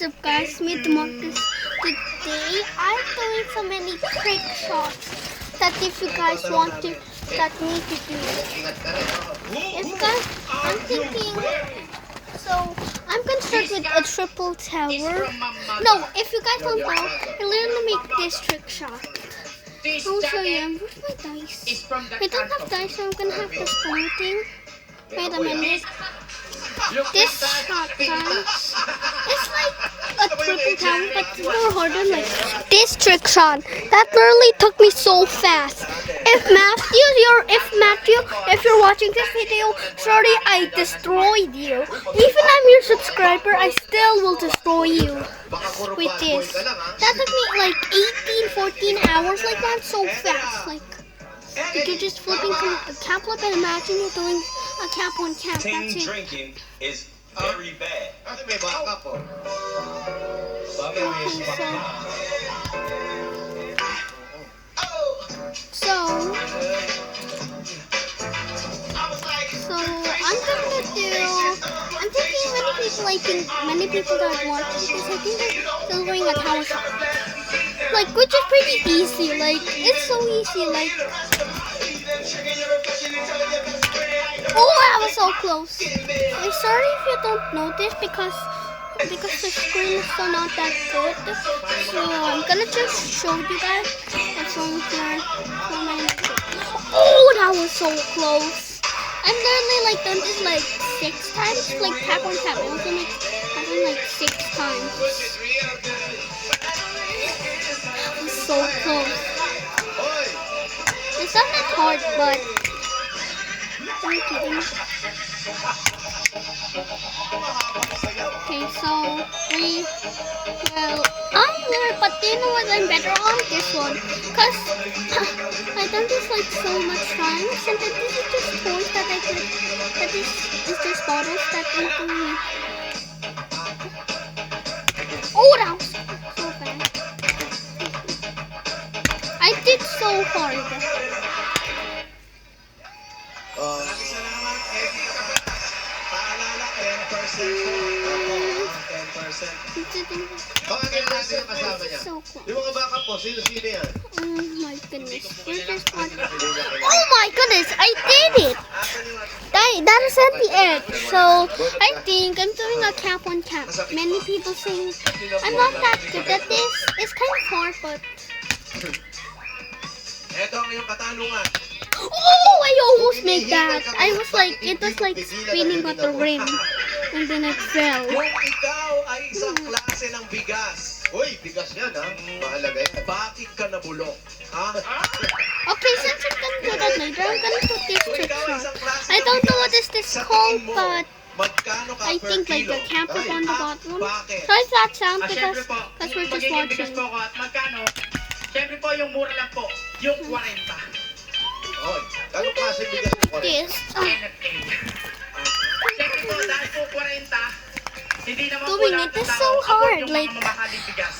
What's up guys, meet Marcus. Today I'm doing so many trick shots that if you guys want to, that need to do. If guys, I'm thinking, so I'm gonna start with a triple tower. No, if you guys don't know, I literally make this trick shot. I'll show you. Where's my dice? I don't have dice, so I'm gonna have this pointing. Wait a minute. This shot, guys, it's like a triple tower, but it's more harder. Like this trick shot, that literally took me so fast. If you're watching this video, sorry I destroyed you. Even I'm your subscriber, I still will destroy you with this. That took me like 18, 14 hours, like that, so fast. Like you're just flipping from a cap flip, and imagine you're doing a cap on cap. Team That's it. drinking is very bad. So I'm thinking many people that watch this, I think they're doing a tower shot. Like, which is pretty easy, like, it's so easy, like. Oh, I was so close. I'm sorry if you don't notice because the screen is still not that good. So I'm gonna just show you guys what's on here. Oh, that was so close. I've literally like done this like 6 times, like tap on tap. It was like 6 times. That was so close. It's not that hard, but I'm kidding. Okay, so I'm there, but do you know what I'm better on? This one. Because I've done this like so much times, and that this is just toys that I could, that is just bottles that I'm doing. Oh, that was so bad. I did so hard. So cool. Yung mga backup po, sino-sino yan? Oh my goodness. Oh my goodness, I did it! That is at the edge. So I think I'm doing a cap on cap. Many people say I'm not that good at this. It's kind of hard, but Ito ang iyong katanungan. oh, I almost made that. It was like spinning on the rim, and then it fell. Kung ikaw ay isang klase ng bigas. Uy, bigas yan ha. Mahalaga yan. Bakit ka nabulok? Ha? Okay, since I'm gonna do that later, I'm gonna put this trick shot. I don't know what is this called, but Magkano ka I per think like kilo? the camp is on the bottom. Bakit? Try that sound Siyempre because po, we're just magiging bigas watching. po ako at magkano? Siyempre po, yung mura lang po, yung 40. Oy, anong klase bigas mo? This. NFA. Siyempre po, dahil po 40, hindi naman po Doing lahat it ng is tao so abot hard, yung like. mga mamahaling bigas.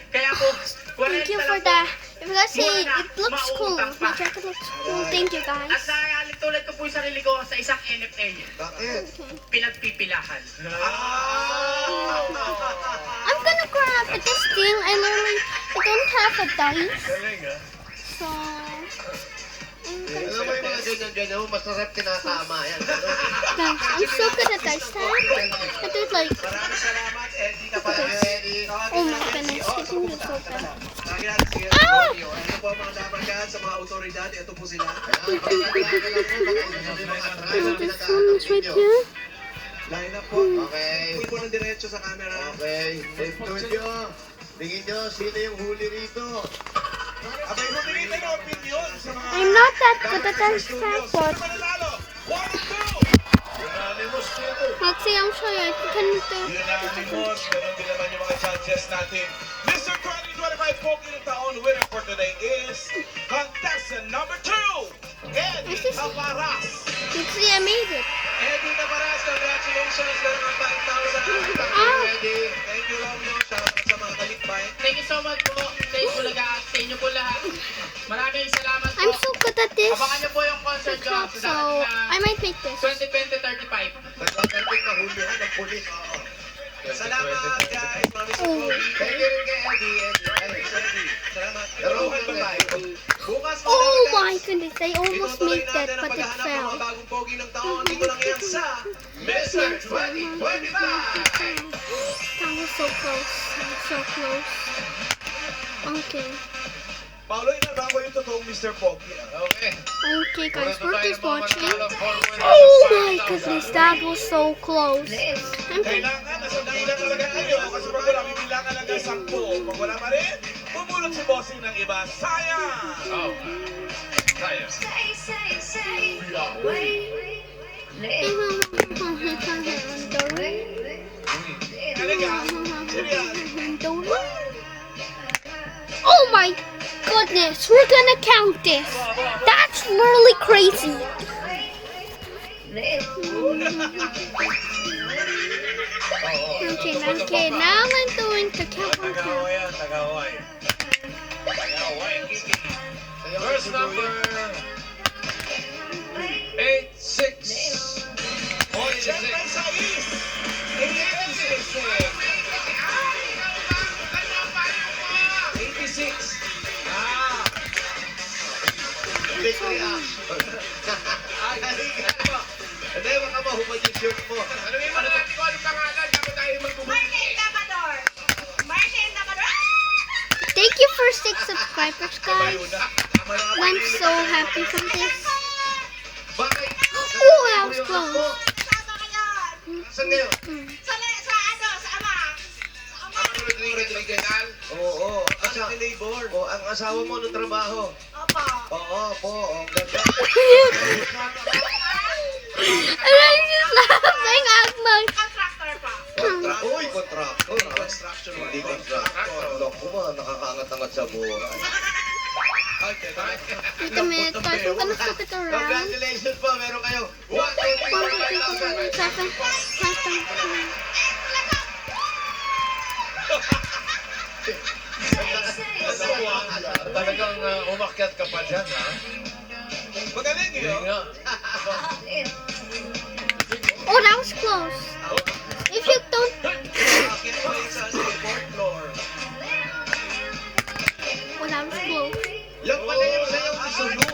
Kaya po, 40 Thank you for lang po. that. If you guys say it looks cool, my jacket looks cool. Thank you At guys. nahahalin tulad ko po yung sarili ko sa isang NFA. Bakit? Pinagpipilahan. I'm gonna grab this thing. I don't have a dice, so Alam mo yung mga ganyan-ganyan, masarap tinatama yan. guys, I'm so good at dice tag. I do it like, Maraming salamat, Eddie ka pala. Eddie. oh my goodness, I can do so bad. Lagi natin sige ang audio. Ano po ang mga dapat dyan sa mga otoridad? Ito po sila. Oh, this one is right here. Line up po. Okay. Huli po ng diretso sa camera. Okay. Studio. Tingin nyo, sino yung huli rito? Abay, huli rito yung opinion sa mga... I'm not that good at dice tag, but let's see, I'm sure I can do. Unanimous, ganun din naman yung mga judges natin. Mr. 2025 Poking ng Taon winner for today is contestant number 2, Eddie Taparas. Let's see, I made it. Eddie Taparas, congratulations. Meron ang 5,000. Eddie, thank you lang mo. Shoutout sa mga kalikbay. Thank you so much po sa Bulaga at sa inyo po lahat. Maraming salamat po. I'm so good at this. Abangan niyo po yung concert ko Shot, sa so darating I na might make this. 2020-35. Nagpapalpit na hulihan ng pulis. Salamat, guys. Oh. Thank you rin kay Eddie. Ay, Salamat. Pero Bukas pa tayo. Bukas pa Oh tayo. my goodness, I almost Itutuloy made that, natin ang but it paghahanap ng fell. mga bagong pogi ng taon. Dito lang yan sa Mr. 2025. That was so close. That was so close. Okay. Paolo, inabahan ko yung totoong Mr. Pogi. Okay. Okay, guys, we're just watching. Oh Oh my goodness, that was so close. I'm Kailangan, nasa bilang talaga kayo. Kasi pag wala, bibilangan lang ng 10. Pag wala pa rin, bumulot si bossing ng iba. Sayang! Oh. Tayo. Oh my goodness, we're gonna count this. That's really crazy. Okay, now I'm going to count. Tagaway yan, tagaway. Tagaway, Kiki. First number 86. Siyempre, sais! 86. Big reaction. Hindi, baka mahubad yung shirt mo. Ano yung mga natin ko? Anong pangalan? Dapat tayo magbubuhay. Thank you for 6 subscribers, guys. I'm so happy for this. Bakit? Oh, that was close. Saan ngayon? Rodriguez. Oo. Ang asawa mo nung trabaho. Oo, po. Ang ganda. And I'm just laughing at my... Uy, contractor. Construction Hindi contractor. Naku ba, nakakaangat-angat sa buhay. Okay, bye. Wait a minute, guys. I'm gonna flip it around. Congratulations po, meron kayo. 1, 2, 3, 1, 2, 3, 4, 5, 6, 7. Talagang umakyat ka pa dyan, ha? Magaling Hindi yun. nga. Oh, that was close. If you don't... Bakit pa isa sa fourth floor? Oh, that was close. Yan pala yung sayaw ni Sulu.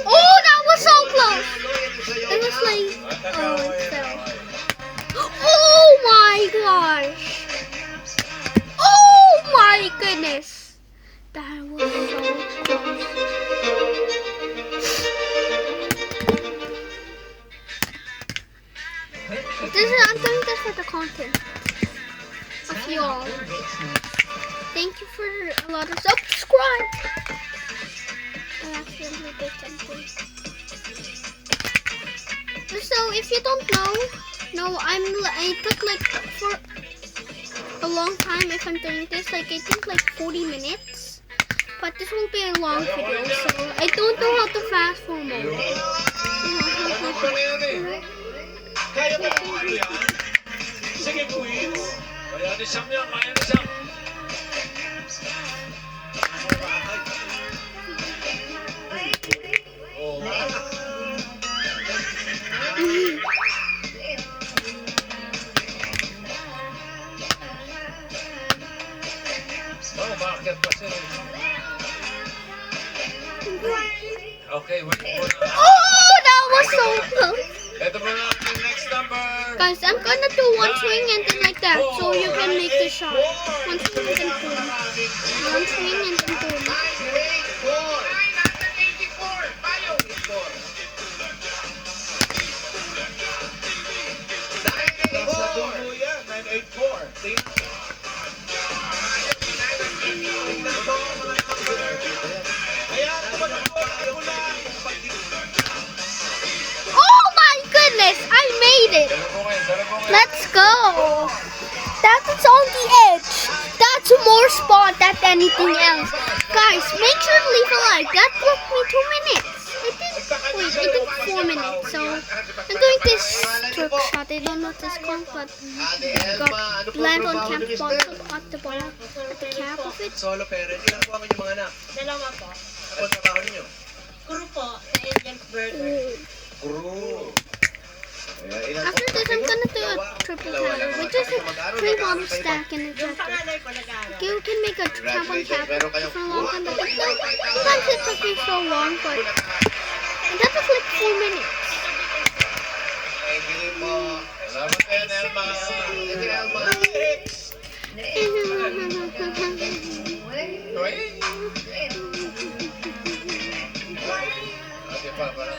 Oh, that was so close. Yan yung sayaw It was niya. like... Oh, it fell. Oh my gosh. Oh my goodness. That was so close. I'm doing this for the content of you all. Thank you for a lot of subscribe. I accidentally did something. So if you don't know, I took like for a long time if I'm doing this. Like I think like 40 minutes. But this won't be a long video, so I don't know how to fast forward. Kaya ba yung yan? Sige, Queens. Kaya ni Sam yan, kaya ni Sam. Umakyat pa siya. Okay, wait muna. Oh, that was so close. Ito mo na ang next number. Guys, I'm gonna do one swing and then like that, so you can make the shot. One swing and then boom. One swing and then boom. 984. Bayo. Sa dulo yan, 984. Tingnan. Ayan, Oh my goodness, I made it. Let's go. That's on the edge. That's more spot than anything else. Guys, make sure to leave a like. That took me 2 minutes. I think 4 minutes. So I'm doing this trick shot. I don't know what this called, but got land on camp spot at the ball, at the cap of it. Solo parent. Ilan po ang inyong mga anak? Dalawa po. Ano trabaho ninyo? Kuro po, sa Indian burger. Oh. Crew. Ilan After po? this, I'm gonna do a triple tower, which is a 3-bomb stack in a Yung chapter. panganay ko nag-aaral. You can make a triple Congratulations, meron chapter kayong for a long time, but sometimes it took me so long, but that was like 4 minutes. Thank you po. Salamat din, Elma. Thank you, Elma. Okay pa, parang.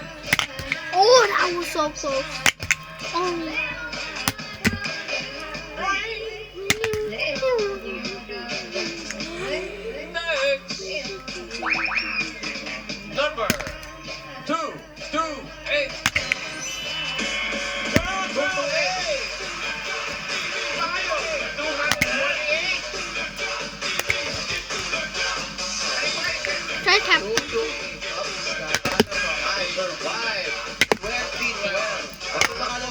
Oh, that was so close. Oh. Number 228. 228. Tayo, 228. Try tap. I survived. 2012. Ano ba ano?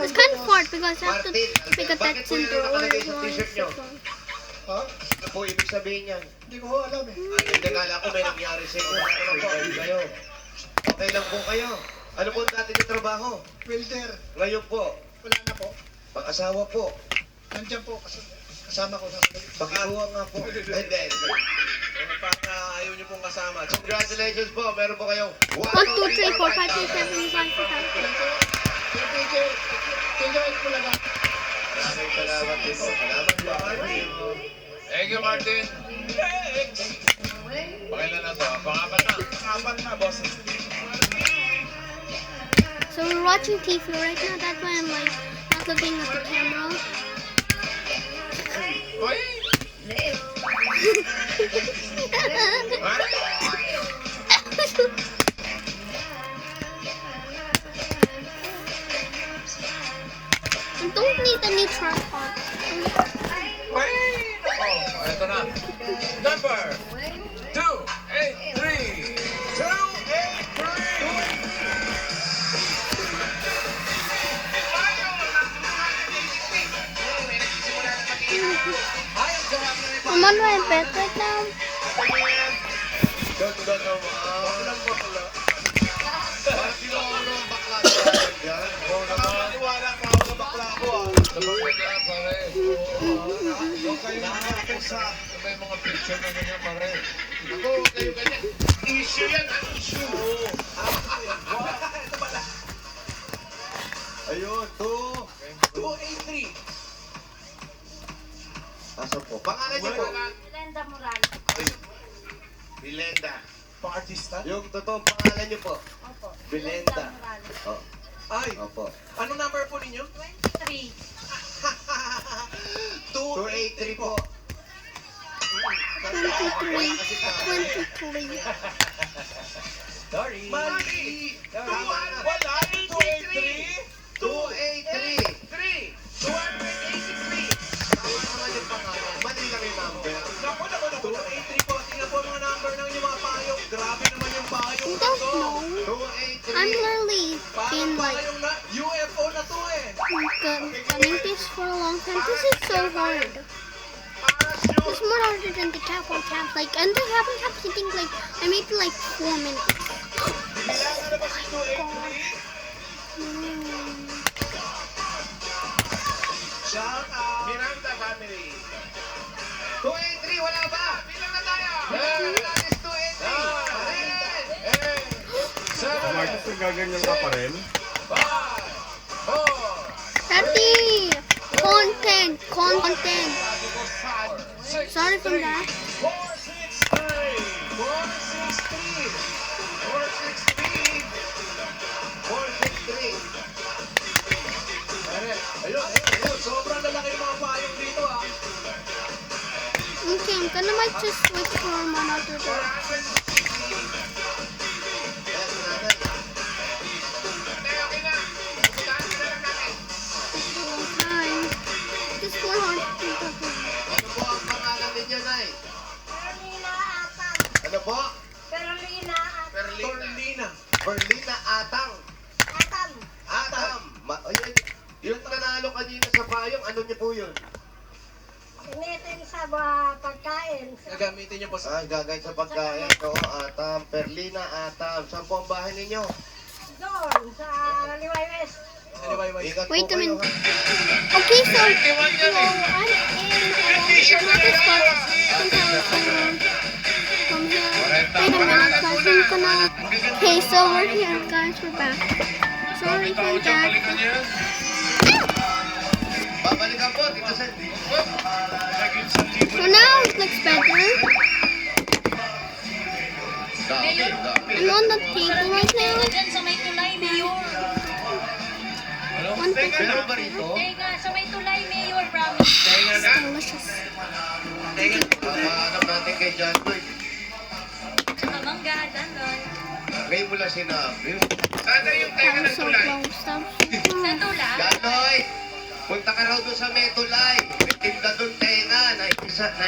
It's kind of hard because I have to pick a Bakit text po in yun the order. nakalagay sa t-shirt nyo? Ha? Ano po ibig sabihin yan? Hindi ko alam eh. Hindi, kala ko may nangyari sa inyo. Ano po? Kayo. Okay lang po kayo. Ano po ang dati yung trabaho? Welder, Ngayon po. wala na po. Pag-asawa po. Nandiyan po, kasama ko na. Pakikuha nga po. Hindi. Para ayaw niyo pong kasama. Congratulations po. Meron po kayong 1, 2, 3, 4, 5, 6, 7, 8, 9, 10. Enjoy ko lang. Maraming salamat din po. Salamat po. Thank you, Martin. Pakailan na to? Pangapat na. Pangapat na, boss. So we're watching TV right now. That's why I'm like not looking at the camera. Uy! I don't need any tripod. Uy! Oh, ito na. Number 283. 283. I'm on my bed right now. Ganda naman. Walang bakla. Bakit sino ako ng bakla dyan? Oo naman. Nakakaniwala ka ako na bakla ko ah. Sabagay ka pare. Huwag kayo nakakapos sa may mga picture na ganyan pare. Ako, kayo ganyan. Issue yan, ang issue. Ayun, 283. Asa po? Pangalan niyo po? Linda Moral. Bilenda. Pa-artista? Yung totoong pangalan niyo po? Opo. Bilenda. Moral. Oh, Ay, opo. anong number po ninyo? 23. 283 po. 23. Sorry. Mali. Wala. 283. 283. 3. 283. Tama naman yung pangalan. Mali lang yung number. Naku. 283 po. Tingnan po ang mga number ng inyong mga payong. Grabe naman yung payong I na don't to. know. 283. I'm literally been Parang like payong na UFO na to eh. gunning this for a long time. This is so hard. It's more harder than the cap on cap. Like, and the cap on cap, I think like I made like 4 minutes. Bilangan na ba si 283? Shout out. Miranda family. 283, wala ba? Bilang na tayo. Wala is 283. 7. Marcus, gaganyan ka pa rin? 5. 4. Daddy! Content! Content! Sorry for that. 463. 463. Ayun. Sobrang lalaki yung mga payong dito ah. Okay, I'm gonna might just switch for another door. Yes, nanay. Time. This is more hard to do. Ano po ang pangalan ninyo, Nay? Carolina Atang. Ano po? Carolina Atang. Torlina. Berlina Atang. Atang. Atam. Ayun, yung nanalo kanina sa payong, ano niyo po yun? Gamitin sa pagkain. Gagamitin niyo po sa... Gagawin sa pagkain. Oo, Atam. Berlina Atam. Saan po ang bahay ninyo? Doon, sa Liway West. Ikat po Wait a kayo, minute. ha? Okay, so I'm in. From here. Wait a minute, guys. I'm gonna. Okay, so we're here, guys. We're back. Sorry for that. Babalikan po, Tito Sen. So now it looks better. Dami. I'm on the table right now. Diyan sa may tulay, Mayor. One thing. Meron ba rito? Teka, sa may tulay, Mayor, promise. It's delicious. Hanap natin kay John Lloyd. Tsaka mangga, dandon. Ngayon mo lang sinabi. Sana yung tenga I'm ng so tulay. close. I'm so Sa close. tulay? John Lloyd! Punta ka raw doon sa Metulay. May tinda doon tenga na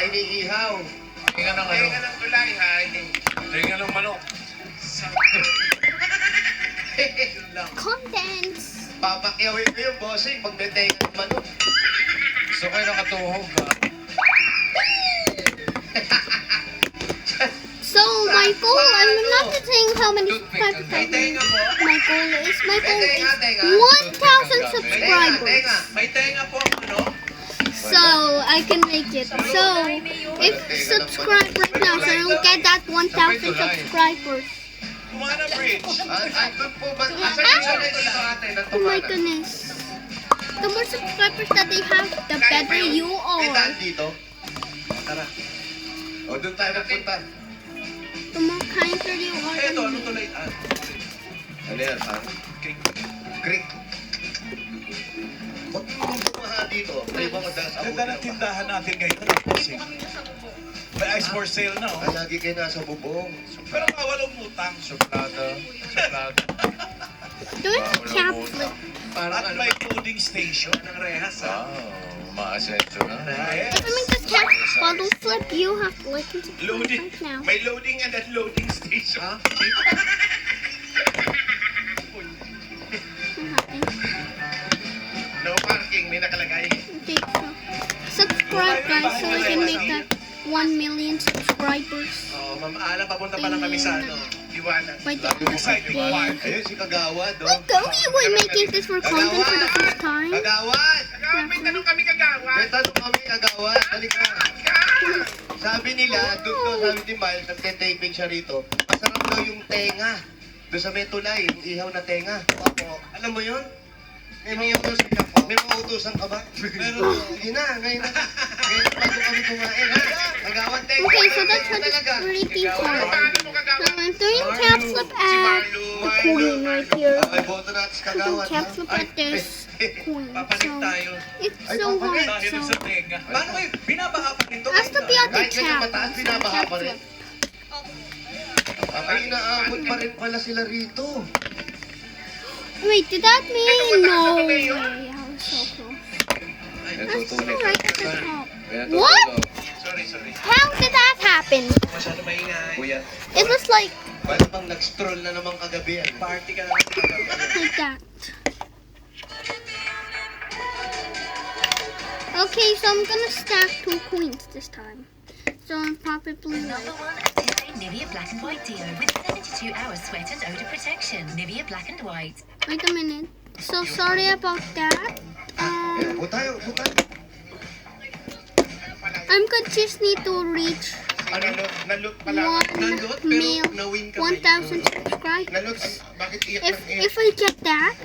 iniihaw. Tenga ng tulay, hay. Tingnan ng manok. Contents. Papakyawin ko yung bossing pag may tenga ng manok. Gusto kayo nakatuhog ha? So my goal, I'm not saying how many subscribers I have. Tenga po. My goal is May tenga. 1,000 subscribers. May tenga po, ano? So I can make it. So if subscribe right now, so you'll get that 1,000 subscribers. Kumana Bridge. Andun po ba? Asan yung sa dito ate? Oh my Natumana. goodness. The more subscribers that they have, the better you May daan are. dito? Tara. O, doon tayo magpunta. The more kinder you are. Eto, ano tulay? Ano yan, ha? Creek. Ba't yung bumaha dito? May mga das ako. Ganda ng tindahan natin ngayon. Bossing. May ice for sale na oh. Ay, lagi kayo nasa bubong. Pero bawal umutang. Suplada. Doing a cap flip. At may loading station. Ng rehas, ha? Maasenso na. If I make this cap bottle flip, you have to like and subscribe Loading. right now. May loading and unloading station. Ha? I'm happy. No parking, may nakalagay. Okay, so subscribe guys so we can make that 1 million subscribers Oh, Ma'am Ala, papunta pa lang kami sa ano, Liwanag. by the end of the day. Ayun, si Kagawad, oh. Like, are we making this for content for the first time? Kagawad! Kagawad, may tanong kami kagawad. May tanong kami, Kagawad. Halika. Sabi nila, doon daw, sabi ni Miles, nagte-taping siya rito, masarap daw yung tenga. Doon sa Metulay, yung ihaw na tenga. Opo. Alam mo yun? May mga utusan ka po. May mga utusan ka ba? Pero, hindi na, ngayon na. Ngayon na bago kami kumain, ha? Kagawad tenga. Okay, so that's what talaga. it's pretty hard. Paano mo So kagawad? I'm doing cap flip at the coin right here. Ay, boto natin si I'm Kagawad, doing cap ha? flip at this coin. Papalit So tayo. it's Ay, so papalit. hard. Dahil So sa tenga. Paano kayo? Binabaha pa rin to? has to be at the Kahit ganyan cap. mataas, binabaha Cap pa rin. flip. Ay, inaabot pa rin pala sila rito. Wait, did that mean no way? I was so close. I'm still right at the top. What? Sorry. How did that happen? Masyado maingay. Kuya, It was like paano bang nag-stroll na naman kagabi yan? Party ka naman sa kagawad. like that. Okay, so I'm gonna stack 2 coins this time. So I'm probably Number like, 1 today, Nivea Black and White Deo with 72 hours sweat and odor protection. Nivea Black and White. wait a minute. So sorry about that. Upo tayo, upo tayo. I'm gonna just need to reach Ano, nalot pala. 1 mil, na-win ka 1,000 subscribers. Nalot, bakit iyak ng iyak? If I get that,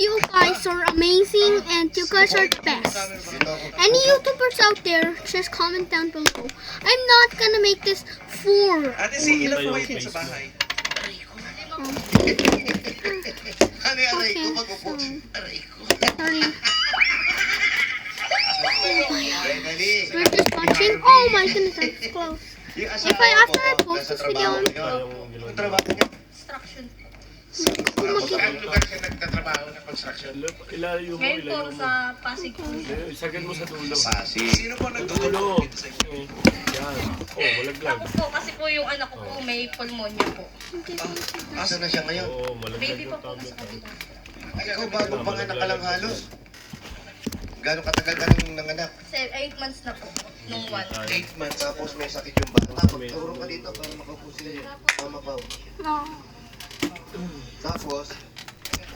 you guys are amazing and you guys are the best. Dito ako. Any YouTubers out there, just comment down below. I'm not gonna make this for Ate, si ilan po kayo sa bahay? Ano yan, aray ko, Okay, pag-upo? so- Aray ko. sorry. Ay, dali. We're just watching. Oh my goodness, that was close. Yung If asawa I after ko, I post nasa this video, trabaho I'm ngayon. Ang trabaho niya? Saan lugar siya nagtatrabaho ng construction? Ilayo mo, Ngayon po ilayo mo. sa Pasig po. Isagad mo sa dulo. Pasig. Sino po Dulo. nagtutulong dito sa inyo? Yan. Oh, walaglag. Ako po, kasi po yung anak ko po may pulmonya po. Asan na siya ngayon? Oo, malaglag Baby yung pa po tablet. sa kabila. Ikaw bago panganak ka lang halos. Gano'ng katagal ka nung nanganak? 8 months na po, nung 1. 8 months. Tapos may sakit yung bata. Magturo ka dito para makapusin niya. Mama Pao. No. Tapos,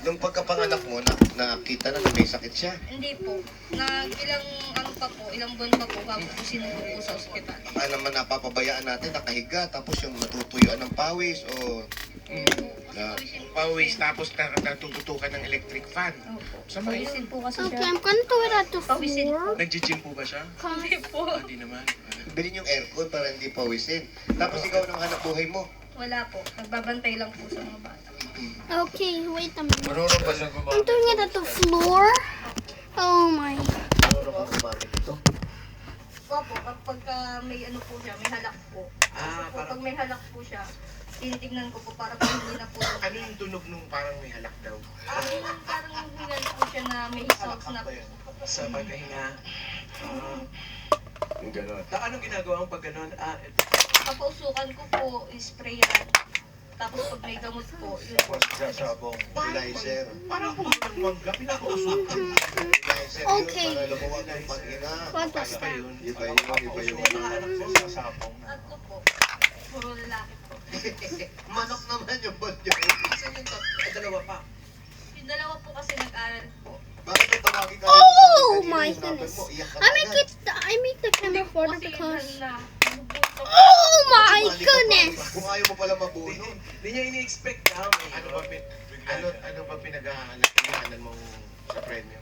Nung pagkapanganak mo, nakita na may sakit siya. Hindi po. Ilang buwan pa po bago po sinubo po sa ospital. Baka naman napapabayaan natin, nakahiga, tapos yung matutuyuan ng pawis o... Pawis, tapos natututukan ng electric fan. Opo. Sama yun. Pawisin po kasi Okay, siya. I'm gonna do it at the Pawisin floor. Nag-gym po ba siya? Hindi po. Hindi naman. Bilhin yung aircon para hindi pawisin. Tapos ikaw nang hanap buhay mo. Wala po. Nagbabantay lang po sa mga bata. Okay, wait a minute. Marunong ba siya I'm doing it at the floor. Oh my. Marunong ba gumamit ito? Opo, kapag may ano po siya, may halak po. Ah, Kasi po, pag may halak po siya, tinitignan ko po para po hindi na po. Ano yung tunog nung parang may halak daw? Parang hingal po siya na may salts na po. Sa pagkahinga. Yung gano'n. Anong ginagawa mo pag gano'n? Papausukan ko po, sprayan. Tapos pag may gamot po, yun po. Nebulizer. Parang kung ng mangga, pinakausap. Nebulizer Okay. yun para lumuwag ang pag-ina. What was that? Iba yun. Mga anak mo sa sapong. Tatlo po. Puro lalaki po. Manok naman yung bot yun. Isa yung dalawa pa. Yung dalawa po kasi nag-aral po. Bakit yung tawagin ka Oh kanina, my yung number goodness. mo, iyak ka I make agad. it. I make the camera further Kasi because. na, Oh my Mali ka pa. goodness. Kung ayaw mo pala mabuno. Hindi niya ini-expect na. Ano ba pinag-aalanan mo sa premyo?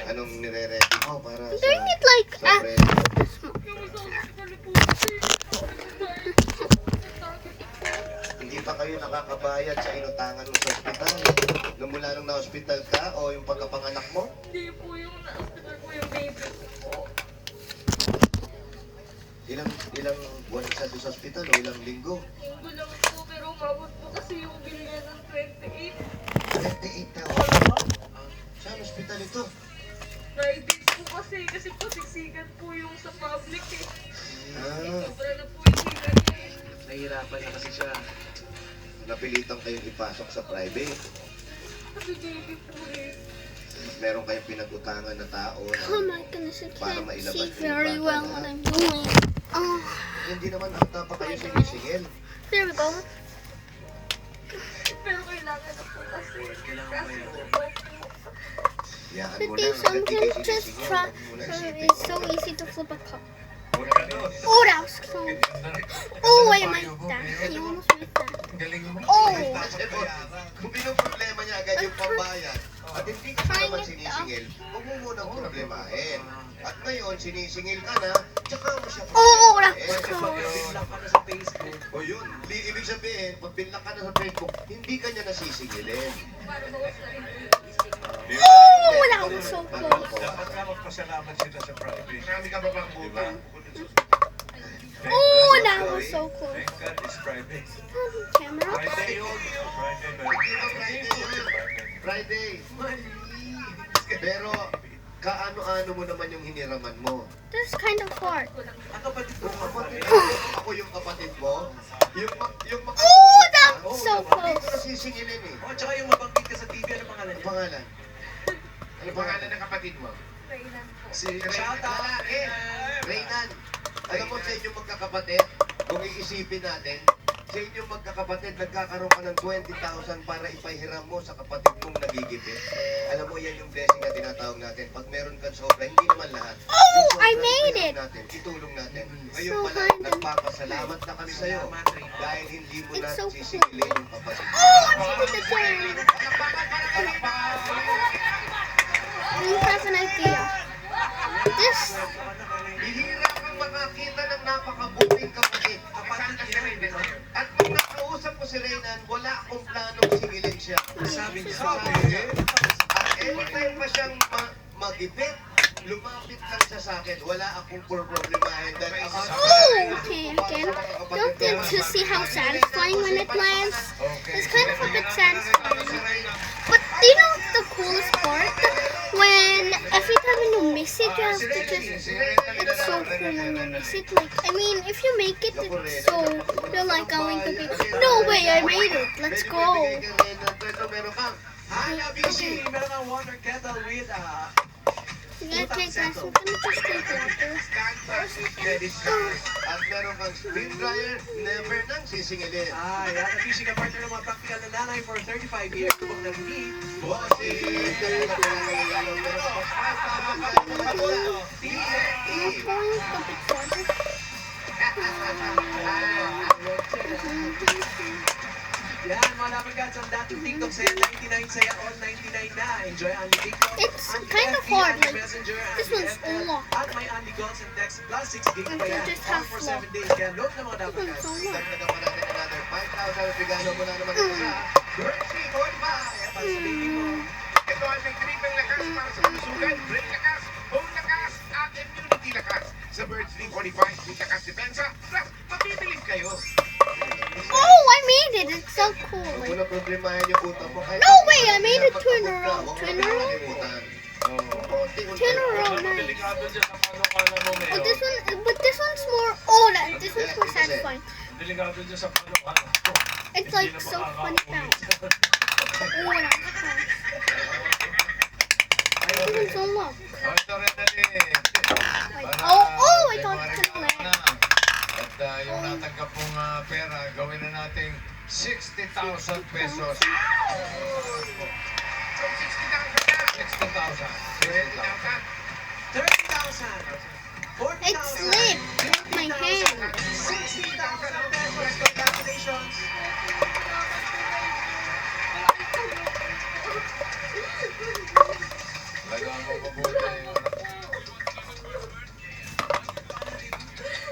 Anong nire-ready mo para I'm doing it like. sa premyo? Hindi pa kayo nakakabayad sa inutangan mo sa ospital? Nung mula nung na-hospital ka o yung pagkapanganak mo? Hindi po yung na-hospital po yung baby ko po. Ilang buwan ka doon sa ospital o ilang linggo? Linggo lang po, pero umabot po kasi yung bill niya ng 28. 28,000. Saan ospital ito? Fridays po kasi po siksikan po yung sa public eh. Ah, Sobra na po yung siksikan niya eh. Nahihirapan na kasi siya. napilitan kayong ipasok sa private. Kasi baby po eh. Meron kayong pinag-utangan na tao na Oh my goodness, I para can't mailabas see yung very bata well na what I'm doing. Oh, hindi naman ata pa kayo sinisingil. there we go. Pero kailangan na po kasi. Kasi Yaan But mo na, there's hanggang di kayo something just sinisingil. try. Huwag mo na isipin. It's so easy to flip a cup. Oh, that was close. Oh, wait a minute. You almost missed that. Oh, Kung problema niya agad yung pambayad at hindi ka Trying naman it sinisingil, huwag mo munang problemahin. At ngayon, sinisingil ka na, tsaka mo siya oh, that was problemahin. close. Binlock ka na sa Facebook. O yun, ibig sabihin, pag binlock ka na sa Facebook, hindi ka niya nasisingilin. para bawas na rin po yung isip. Oh, that was so close. Dapat nga magpasalamat sila sa private. Marami ka ba bang utang? Oh, that was so close. Thank God it's private. Camera. Friday yun. Friday. Pero, kaano-ano mo naman yung hiniraman mo? This is kind of hard. Ang kapatid ko, Kapatid mo, ako yung kapatid mo. Yung Oh, that's so Hindi ko close. nasisingilin eh. Oh, tsaka yung mabanggit ka sa TV, ano pangalan Ang niya? pangalan? Ano pangalan ng kapatid mo? Kailan po. Si Shout out! Lalaki. Reynan. Alam mo sa inyong magkakapatid, kung iisipin natin, sa inyong magkakapatid, nagkakaroon ka ng 20,000 para ipahiram mo sa kapatid mong nagigipit. Alam mo, yan yung blessing na tinatawag natin. Pag meron kang sobra, hindi naman lahat. Oh, Yung I sobra, made ihiram it. Natin, itulong natin. Ngayon So pala, hard. nagpapasalamat na kami sa'yo. dahil hindi mo It's na so sisingilin yung kapatid. Oh, I made it again. I have an idea. This. Bihira kang makakita ng napakabuting kapatid. At nung nakausap ko si Reynan, wala akong planong singilin siya. Sabi niya, At anytime pa siyang magipit, lumapit lang siya sa akin. Wala akong problemahin. Dahil ako, Oh, okay, again. Don't get to see how satisfying when it lands. It's kind of a bit satisfying. But do you know the coolest part? When every time you miss it, you have to just. It's so cool when you miss it. Like, I mean, if you make it, it's so. You're like going to be. No way, I made it. Let's go. Meron kang Hanabishi! Meron kang water kettle with Yeah, take this. I'm gonna just take water. Credit card. At meron kang spin dryer, never nang sisingilin. Yan ang fishing partner ng mga practical na nanay for 35 years. Tubang ng need. Bossing! Meron ka pang 5,000 I'm pouring a bit water. Yan, mga napagkats, ang dating TikTok saya 99 saya all 99 na. Enjoy ang TikTok. It's Andy kind of FB, hard, Andy like, Messenger, this Andy one's FL, long. At may Andy Calls and Text plus 6 gig pa yan. Just All half for long. 7 days. Kaya load na mga This napagkats. one's so long. Dagdagan pa natin another 5,000. Regalo mo na naman ito sa Bercy 45. Para sa baby mo. Ito ay may triple lakas para sa kalusugan, brain lakas, bone lakas, at immunity lakas. Sa Birds 345, may lakas depensa, plus mabibiling kayo. Oh, I made it. It's so cool. Huwag mo Like, na problemahin yung utak mo. Kahit No way, I made it two in a row. Huwag mo Two in na a row. makalimutan. Unti-unti. two in a row, Ano nice. delikado dyan sa panukala mo, But Mayor? this one's more. Oh, this one's more satisfying. Delikado dyan sa panukala mo. It's like so funny sound. Oh, that's fun. This one's so long. Ito rin dali. Like, oh, I thought it could land. At yung natanggap mong pera, gawin na natin 60,000 pesos. So 60,000 na. 60,000. 20,000. 30,000. 40,000. It slipped with my hand. 60,000 pesos. Congratulations. Lagaan mo mabuti.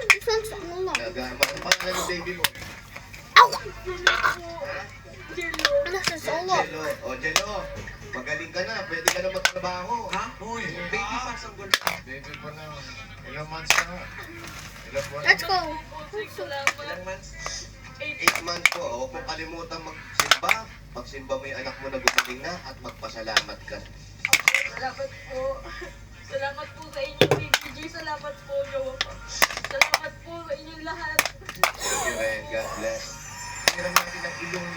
This one's so long. Ang pangalan ng baby mo. Ow! This is so long. Jello. O, Jello. Magaling ka na. Pwede ka na magtrabaho. Ha? Uy, baby pa sa gulo. Baby pa na. Ilang months na nga. Ilang buwan. Let's go. Ilang months? 8 months po. Huwag mo kalimutan magsimba. Pagsimba mo yung anak mo na gumaling na at magpasalamat ka. Salamat po. Salamat po sa inyo, PPG. Salamat po, Jowa po. Salamat po sa inyong lahat. Thank you, and God bless. Hiram natin ang ilong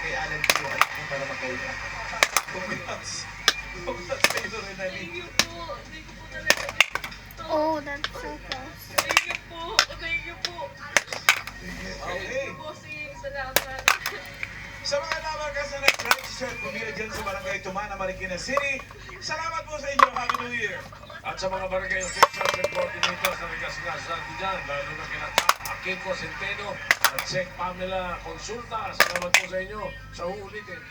kay Alan Pio at para makaila. Congrats. Congrats sa iyo rin, Ali. Thank you po. Thank you po talaga. Oh, that's so close. Thank you po. Thank you po. Okay. Bossing, salamat. Sa mga nabagas na nag-register at pumila dyan sa Barangay Tumana, Marikina City, salamat po sa inyo. Happy New Year. At sa mga barangay officials and coordinators na nagkasigas natin dyan, lalo na kina Akiko Centeno at Sec Pamela Consulta, salamat po sa inyo sa uulitin.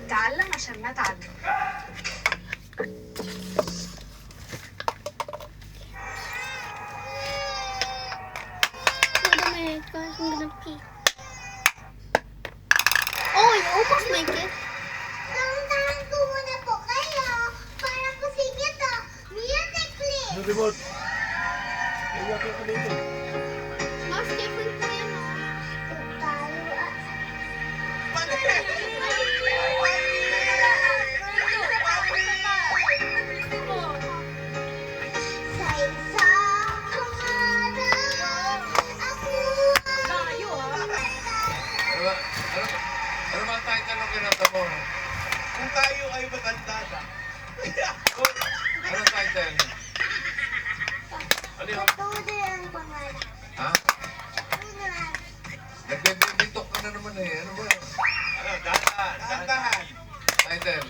تعلم عشان ما تعلم. Wait a minute, guys. I'm gonna pee. Oh, you almost make it. Nanguntahan ko muna po kayo para po sige to. Music please. Ano, remote? Iyak ka dito. Mas different po yan, oh. Tayo sa isang araw ako Layo ah. Ano ba ang title ng kinanta mo? Kung tayo ay matanda na. Ano title? Ano yun? Patuloy ang pangalan. Ha? Nagbe-baby-talk ka na naman eh. Ano ba? Ano, dahan. Title?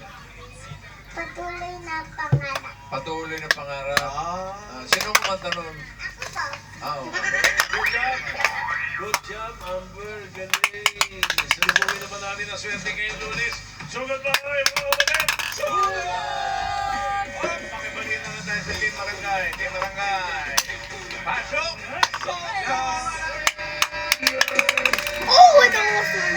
Patuloy na pangalan. Patuloy na pangarap. Sino kumanta nun? Ako po. Good job! Good job, Amber. Galing. Sinubuhin naman natin ang swerte ngayon, Lunis. Sugat ba kayo, mga kapatid? Sugat! Pakibalik na tayo sa Team Barangay. Team Barangay. Pasok! Oh, it almost won.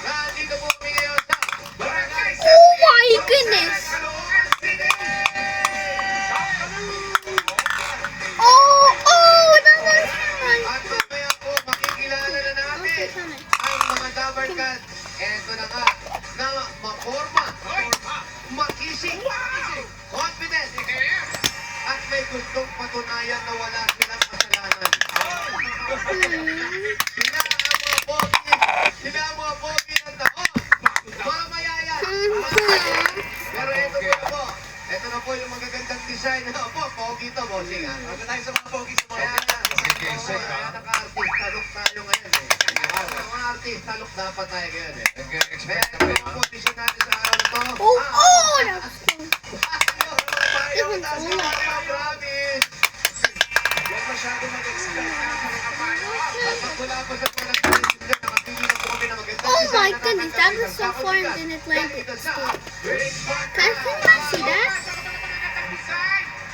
Nandito po kami ngayon sa Barangay Oh my goodness. Oh, oh. Sila ang mga pogi ng taon. Mamaya yan. Pero ito po. Ito na po yung magagandang design. Opo, pogi to, bossing ha. Huwag tayo sa mga pogi sa mga naka-artista look tayo ngayon eh. Mga artista look dapat tayo ngayon eh. Kaya ito ang competition natin sa araw na to. Oh, that was cool. Payo, taas yung mga promise. Huwag masyado mag-expect. Kapag wala pa sa mga nag-promise, nakapili na po kami na magandang Oh design my na goodness, that was so far and then it landed still. Can I see that?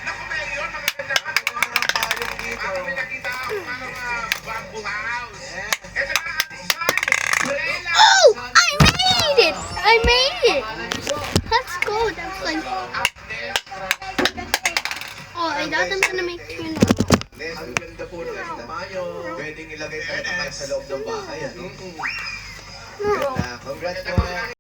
Naku, Mayor, magaganda ka. Ako may nakita ako parang bamboo house. Ito na ang design. Umbrella. Oh, I made it! I made it! Let's go. That's like. Oh, I thought I'm gonna make you know. Ang ganda po ng mayo. Pwedeng ilagay tayo kahit sa loob ng bahay. Ano? No. Congrats po.